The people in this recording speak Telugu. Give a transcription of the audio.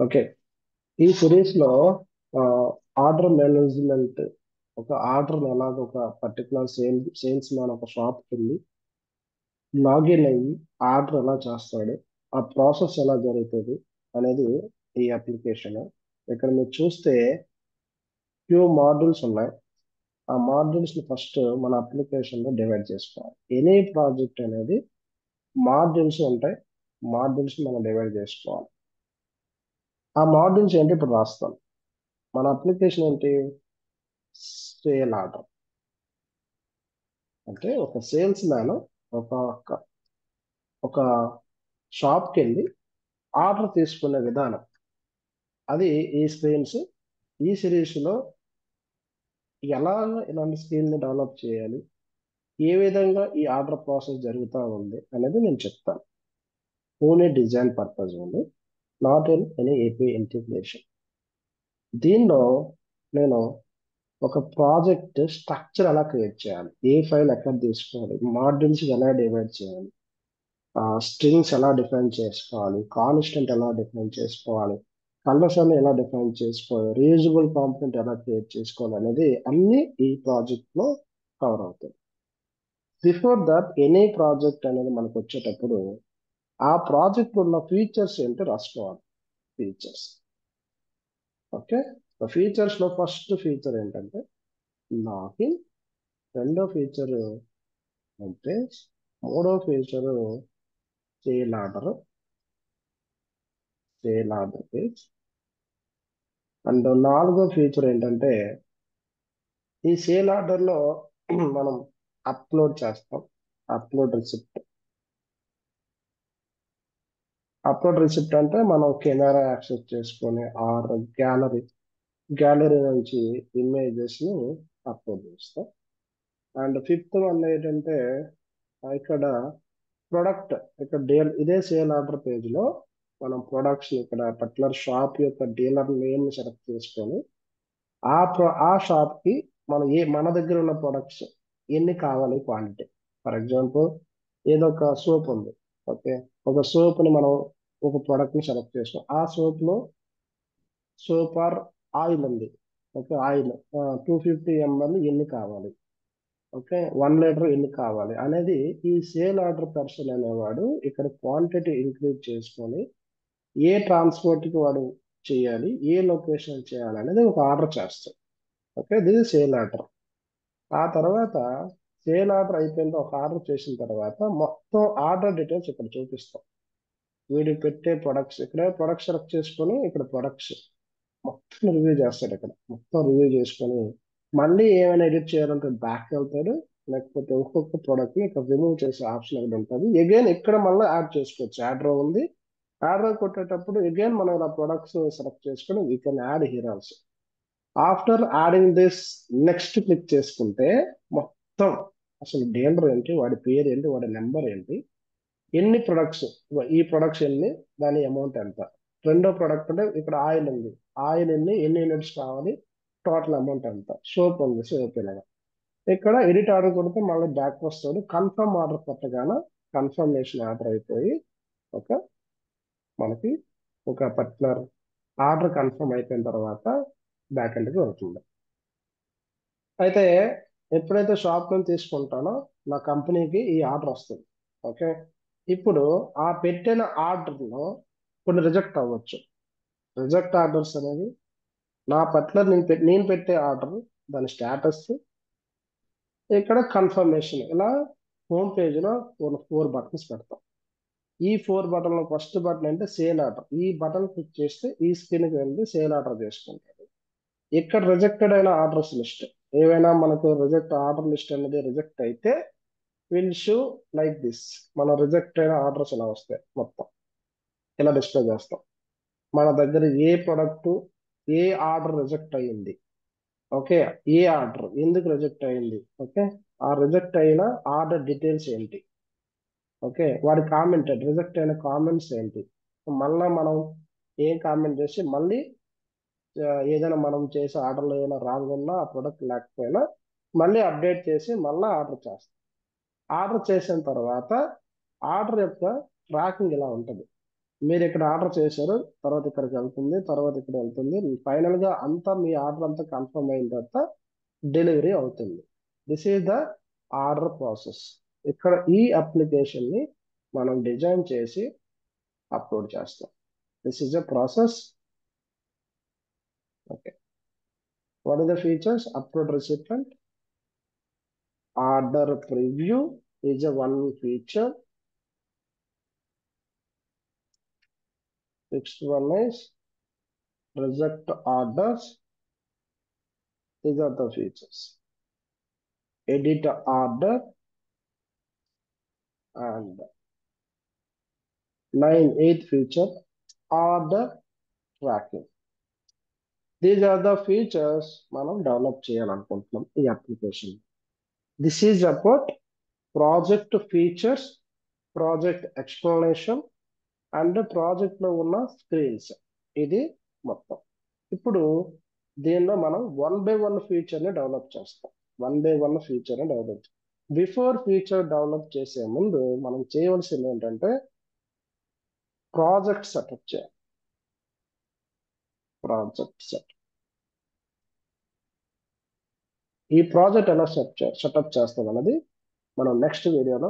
ఓకే. ఈ సిరీస్ లో ఆర్డర్ మేనేజ్మెంట్, ఒక ఆర్డర్ ఎలాగ ఒక పర్టికులర్ సేల్స్ మ్యాన్ ఒక షాప్కి వెళ్ళి లాగిన్ అయ్యి ఆర్డర్ ఎలా చేస్తాడు, ఆ ప్రాసెస్ ఎలా జరుగుతుంది అనేది ఈ అప్లికేషన్. ఇక్కడ మీరు చూస్తే ఫ్యూ మాడ్యూల్స్ ఉన్నాయి. ఆ మాడ్యూల్స్ ని ఫస్ట్ మన అప్లికేషన్ లో డివైడ్ చేసుకోవాలి. ఎనీ ప్రాజెక్ట్ అనేది మాడ్యూల్స్ ఉంటాయి. మాడ్యూల్స్ మనం డివైడ్ చేసుకోవాలి. ఆ మాడ్యూల్స్ ఏంటి ఇప్పుడు రాస్తాం. మన అప్లికేషన్ ఏంటి? Sale order. అంటే ఒక సేల్స్ మ్యాన్ ఒక ఒక ఒక షాప్కి వెళ్ళి ఆర్డర్ తీసుకునే విధానం, అది ఈ స్క్రీన్స్. ఈ సిరీస్ లో ఎలా ఇలాంటి స్కిల్ ని డెవలప్ చేయాలి, ఏ విధంగా ఈ ఆర్డర్ ప్రాసెస్ జరుగుతూ ఉంది అనేది నేను చెప్తాను. ఓన్లీ డిజైన్ పర్పస్ ఉంది, not in any AP integration. దీనిలో నేను ఒక ప్రాజెక్ట్ స్ట్రక్చర్ ఎలా క్రియేట్ చేయాలి, ఏ ఫైల్ ఎక్కడ తీసుకోవాలి, మాడ్యూల్స్ ఎలా డివైడ్ చేయాలి, స్ట్రింగ్స్ ఎలా డిఫైన్ చేసుకోవాలి, కాన్స్టెంట్ ఎలా డిఫైన్ చేసుకోవాలి, కలర్స్ అని ఎలా డిఫైన్ చేసుకోవాలి, రీయూజబుల్ కాంపోనెంట్ ఎలా క్రియేట్ చేసుకోవాలి అనేది అన్ని ఈ ప్రాజెక్ట్ లో కవర్ అవుతాయి. బిఫోర్ దట్ ఎనీ ప్రాజెక్ట్ అనేది మనకు వచ్చేటప్పుడు ఆ ప్రాజెక్ట్ ఉన్న ఫీచర్స్ ఏంటో రాసుకోవాలి. ఫీచర్స్. ఓకే. ఫీచర్స్ లో ఫస్ట్ ఫీచర్ ఏంటంటే లాగిన్. రెండో ఫీచర్ అంటే, మూడో feature sale order. Sale order page. And నాలుగో ఫీచర్ ఏంటంటే ఈ సేల్ ఆర్డర్ లో మనం అప్లోడ్ చేస్తాం. Upload receipt. అప్లోడ్ రిసిప్ట్ అంటే మనం కెమెరా యాక్సెస్ చేసుకొని ఆర్ గ్యాలరీ నుంచి ఇమేజెస్ ని అప్లోడ్ చేస్తాం. అండ్ ఫిఫ్త్ వన్ ఏంటంటే ఇక్కడ ప్రొడక్ట్. ఇక్కడ ఇదే సేల్ ఆర్డర్ పేజ్ లో మనం ప్రొడక్ట్స్ ఇక్కడ పర్టికులర్ షాప్ యొక్క డీలర్ నేమ్ సెలెక్ట్ చేసుకొని ఆ షాప్ కి మనం మన దగ్గర ఉన్న ప్రొడక్ట్స్ ఎన్ని కావాలి, క్వాంటిటీ. ఫర్ ఎగ్జాంపుల్ ఏదో ఒక సోప్ ఉంది. ఓకే. ఒక సోప్ ని మనం ఒక ప్రొడక్ట్ ని సెలెక్ట్ చేస్తాం. ఆ సోప్ లో సోప్ ఆర్ ఆయిల్ ఉంది. ఓకే. ఆయిల్ 250 ml ఎన్ని కావాలి, ఓకే, 1 లీటర్ ఎన్ని కావాలి అనేది ఈ సేల్ ఆర్డర్ పర్సన్ అనేవాడు ఇక్కడ క్వాంటిటీ ఇంక్రీజ్ చేసుకొని ఏ ట్రాన్స్పోర్ట్ కి వాడు చేయాలి, ఏ లొకేషన్ చేయాలి అనేది ఒక ఆర్డర్ చేస్తాడు. ఓకే. This sale order. ఆ తర్వాత సేల్ ఆర్డర్ అయిపోయింది. ఒక ఆర్డర్ చేసిన తర్వాత మొత్తం ఆర్డర్ డీటెయిల్స్ ఇక్కడ చూపిస్తాం. వీడు పెట్టే ప్రొడక్ట్స్ ఇక్కడ ప్రొడక్ట్ సెలెక్ట్ చేసుకొని ఇక్కడ ప్రొడక్ట్స్ మొత్తం రివ్యూ చేస్తాడు. ఇక్కడ మొత్తం రివ్యూ చేసుకొని మళ్ళీ ఏమైనా ఎడిట్ చేయాలంటే బ్యాక్ వెళ్తాడు. లేకపోతే ఒక్కొక్క ప్రోడక్ట్ ని ఇక్కడ రిమూవ్ చేసే ఆప్షన్ ఇక్కడ ఉంటుంది. అగైన్ ఇక్కడ మళ్ళీ యాడ్ చేసుకోవచ్చు. యాడ్ రో ఉంది. యాడ్ రో కొట్టేటప్పుడు అగైన్ మనం ఇలా ప్రొడక్ట్స్ సెలెక్ట్ చేసుకొని we can add here also. After adding this next click చేసుకుంటే మొత్తం అసలు డీలర్ ఏంటి, వాడి పేరు ఏంటి, వాడి నెంబర్ ఏంటి, ఎన్ని ప్రొడక్ట్స్, ఈ ప్రొడక్ట్స్ ఎన్ని, దాని అమౌంట్ ఎంత. రెండో ప్రొడక్ట్ అంటే ఇక్కడ ఆయిల్ ఉంది. ఆయిల్ ఎన్ని యూనిట్స్ కావాలి, టోటల్ అమౌంట్ ఎంత. సోప్ ఉంది. సోప్ ఇలాగా ఇక్కడ ఎడిట్ ఆర్డర్ కొడితే మళ్ళీ బ్యాక్ వస్తుంది. కన్ఫర్మ్ ఆర్డర్ కొట్టగానే కన్ఫర్మేషన్ ఆర్డర్ అయిపోయి ఒక మనకి ఒక పర్టికులర్ ఆర్డర్ కన్ఫర్మ్ అయిపోయిన తర్వాత బ్యాక్ ఎండ్కి వెళ్తుంది. అయితే ఎప్పుడైతే షాప్ నుంచి తీసుకుంటానో నా కంపెనీకి ఈ ఆర్డర్ వస్తుంది. ఓకే. ఇప్పుడు ఆ పెట్టిన ఆర్డర్లో కొన్ని రిజెక్ట్ అవ్వచ్చు. రిజెక్ట్ ఆర్డర్స్ అనేది నా పట్ల నేను పెట్టే ఆర్డర్, దాని స్టేటస్, ఇక్కడ కన్ఫర్మేషన్, ఇలా హోమ్ పేజ్లో 4 బటన్స్ పెడతాం. ఈ 4 బటన్లో ఫస్ట్ బటన్ అంటే సేల్ ఆర్డర్. ఈ బటన్ క్లిక్ చేస్తే ఈ స్క్రీన్కి వెళ్ళి సేల్ ఆర్డర్ చేసుకుంటాడు. ఇక్కడ రిజెక్టెడ్ అయిన ఆర్డర్స్ లిస్ట్, ఏవైనా మనకు రిజెక్ట్ ఆర్డర్ లిస్ట్ అనేది రిజెక్ట్ అయితే విల్ షో లైక్ దిస్. మన రిజెక్ట్ అయిన ఆర్డర్స్ ఇలా వస్తాయి. మొత్తం ఇలా డిస్ప్లే చేస్తాం. మన దగ్గర ఏ ప్రొడక్ట్, ఏ ఆర్డర్ రిజెక్ట్ అయ్యింది, ఓకే, ఏ ఆర్డర్ ఎందుకు రిజెక్ట్ అయ్యింది, ఓకే, ఆ రిజెక్ట్ అయిన ఆర్డర్ డీటెయిల్స్ ఏంటి, ఓకే, వాడి కామెంట్ రిజెక్ట్ అయిన కామెంట్స్ ఏంటి, మళ్ళా మనం ఏం కామెంట్ చేసి మళ్ళీ ఏదైనా మనం చేసే ఆర్డర్లో ఏదైనా రాంగ్ ఉన్నా, ఆ ప్రొడక్ట్ లేకపోయినా మళ్ళీ అప్డేట్ చేసి మళ్ళీ ఆర్డర్ చేస్తాం. ఆర్డర్ చేసిన తర్వాత ఆర్డర్ యొక్క ట్రాకింగ్ ఇలా ఉంటుంది. మీరు ఇక్కడ ఆర్డర్ చేశారు, తర్వాత ఇక్కడికి వెళ్తుంది, తర్వాత ఇక్కడ వెళ్తుంది, ఫైనల్ గా అంతా మీ ఆర్డర్ అంతా కన్ఫర్మ్ అయిన తర్వాత డెలివరీ అవుతుంది. This is the order process. ఇక్కడ ఈ అప్లికేషన్ ని మనం డిజైన్ చేసి అప్లోడ్ చేస్తాం. This is the process. Okay, what are the features? Upload recipient, order preview is a one feature. Next one is reject orders. These are the features. Edit order and 8th feature, order tracking. These are the features మనం డెవలప్ చేయాలనుకుంటున్నాం ఈ application. This is about project features, project explanation and project లో ఉన్న స్క్రీన్స్. ఇది మొత్తం. ఇప్పుడు దీనిలో మనం వన్ బై వన్ ఫీచర్ ని డెవలప్ చేస్తాం. వన్ బై వన్ ఫీచర్ ని డెవలప్. బిఫోర్ ఫీచర్ డెవలప్ చేసే ముందు మనం చేయవలసింది ఏంటంటే ప్రాజెక్ట్ సెటప్ చేయాలి. Project set. ఈ ప్రాజెక్ట్ ఎలా సెటప్ చేస్తాం అన్నది మనం నెక్స్ట్ వీడియోలో